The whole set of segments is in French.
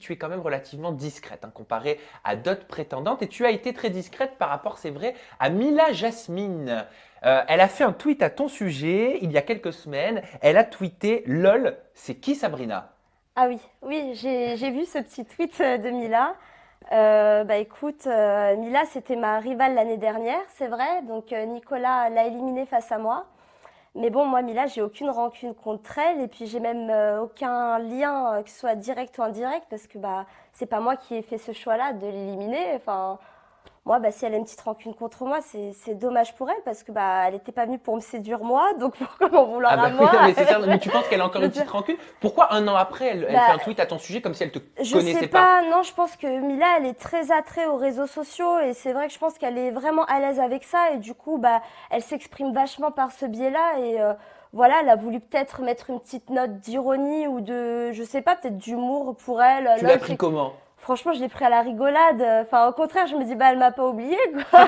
tu es quand même relativement discrète comparée à d'autres prétendantes et tu as été très discrète par rapport, c'est vrai, à Mila Jasmine. Elle a fait un tweet à ton sujet il y a quelques semaines. Elle a tweeté LOL, c'est qui Sabrina? Ah oui, oui, j'ai vu ce petit tweet de Mila. Bah écoute, Mila, c'était ma rivale l'année dernière, c'est vrai. Donc Nicolas l'a éliminée face à moi. Mais bon, moi, Mila, j'ai aucune rancune contre elle. Et puis, j'ai même aucun lien, que ce soit direct ou indirect, parce que bah, c'est pas moi qui ai fait ce choix-là de l'éliminer. Enfin, moi, bah, si elle a une petite rancune contre moi, c'est dommage pour elle, parce que bah, elle n'était pas venue pour me séduire moi. Donc, pourquoi m'en Ah vouloir bah à oui, moi? non, mais c'est ça. Mais tu penses qu'elle a encore Je une veux dire, petite rancune? Pourquoi un an après, elle fait bah, un tweet à ton sujet comme si elle te je sais connaissait pas? pas, non, je pense que Mila, elle est très attraite aux réseaux sociaux et c'est vrai que je pense qu'elle est vraiment à l'aise avec ça et du coup, bah, elle s'exprime vachement par ce biais-là et voilà, elle a voulu peut-être mettre une petite note d'ironie ou de, je sais pas, peut-être d'humour pour elle. Tu l'as Lol, pris c'est... comment? Franchement, je l'ai pris à la rigolade. Enfin, au contraire, je me dis, bah, elle m'a pas oublié, quoi.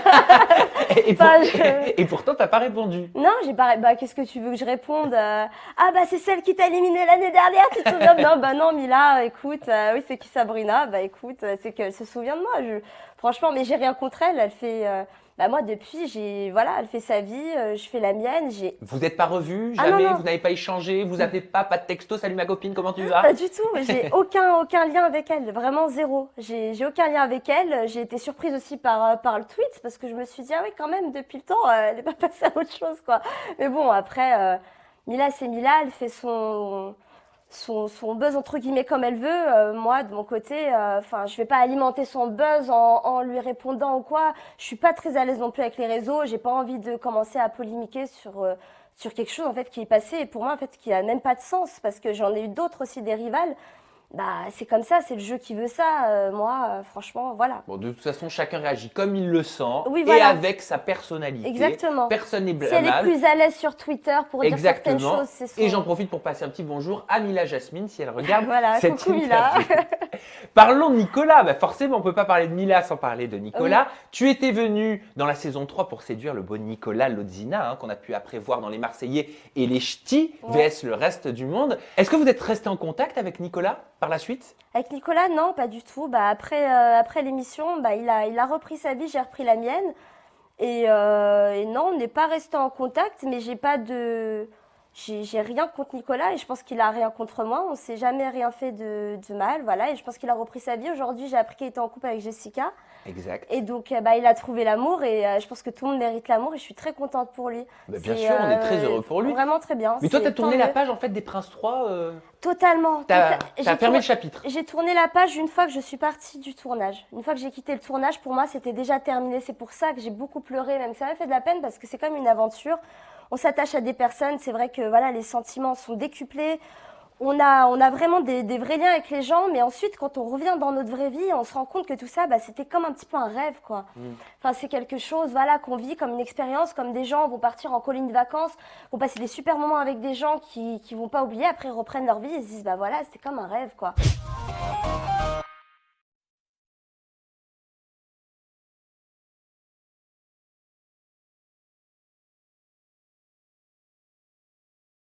Et, pour- Enfin, je... et pourtant, t'as pas répondu. Non, j'ai pas. Bah, qu'est-ce que tu veux que je réponde? Ah, bah, c'est celle qui t'a éliminé l'année dernière, tu te souviens? Non, bah, non, Mila, écoute, oui, c'est qui Sabrina? Bah, écoute, c'est qu'elle se souvient de moi. Franchement, mais j'ai rien contre elle. Elle fait. Bah, moi, depuis, Voilà, elle fait sa vie, je fais la mienne. Vous n'êtes pas revus, Ah, non, jamais, non, vous n'avez pas échangé, vous appelez pas de texto, salut ma copine, comment tu pas vas? du tout. J'ai aucun lien avec elle. Vraiment zéro. J'ai aucun lien avec elle. J'ai été surprise aussi par le tweet parce que je me suis dit, ah oui, quand même, depuis le temps, elle n'est pas passée à autre chose, quoi. Mais bon, après. Mila, c'est Mila, elle fait son buzz entre guillemets comme elle veut. Moi, de mon côté, enfin, je vais pas alimenter son buzz en lui répondant ou quoi. Je suis pas très à l'aise non plus avec les réseaux. J'ai pas envie de commencer à polémiquer sur quelque chose en fait qui est passé et pour moi en fait qui a même pas de sens parce que j'en ai eu d'autres aussi des rivales. Bah, c'est comme ça, c'est le jeu qui veut ça. Moi, franchement, voilà. Bon, de toute façon, chacun réagit comme il le sent Oui, et voilà, avec sa personnalité. exactement. Personne n'est Si elle est blâmable. plus à l'aise sur Twitter pour dire certaines Exactement. choses, c'est Et son. j'en profite pour passer un petit bonjour à Mila Jasmine si elle regarde Voilà, cette coucou Mila. interview. Parlons de Nicolas. Bah forcément, on ne peut pas parler de Mila sans parler de Oui. Nicolas. Tu étais venu dans la saison 3 pour séduire le beau Nicolas Lodzina, qu'on a pu après voir dans Les Marseillais et Les Ch'tis, Ouais. vs le reste du monde. Est-ce que vous êtes resté en contact avec Nicolas par la suite? Avec Nicolas, non, pas du tout. Bah, après l'émission, bah, il a repris sa vie, j'ai repris la mienne. Et non, on n'est pas resté en contact, mais j'ai rien contre Nicolas et je pense qu'il a rien contre moi. On s'est jamais rien fait de mal, voilà. Et je pense qu'il a repris sa vie. Aujourd'hui, j'ai appris qu'il était en couple avec Jessica. Exact. Et donc, bah, il a trouvé l'amour et je pense que tout le monde mérite l'amour et je suis très contente pour lui. Bah, bien sûr, on est très heureux pour lui. Vraiment très bien. Mais toi, tu as C'est tant tourné la mieux. page en fait des Princes 3. Totalement. T'as J'ai fermé tourné, le chapitre. j'ai tourné la page une fois que je suis partie du tournage. Une fois que j'ai quitté le tournage, pour moi, c'était déjà terminé. C'est pour ça que j'ai beaucoup pleuré, même ça m'a fait de la peine parce que c'est comme une aventure. On s'attache à des personnes, c'est vrai que voilà, les sentiments sont décuplés. On a vraiment des vrais liens avec les gens, mais ensuite, quand on revient dans notre vraie vie, on se rend compte que tout ça, bah, c'était comme un petit peu un rêve, quoi. Enfin, c'est quelque chose, voilà, qu'on vit comme une expérience, comme des gens vont partir en colonie de vacances, vont passer des super moments avec des gens qui vont pas oublier, après ils reprennent leur vie et se disent, bah voilà, c'était comme un rêve, quoi.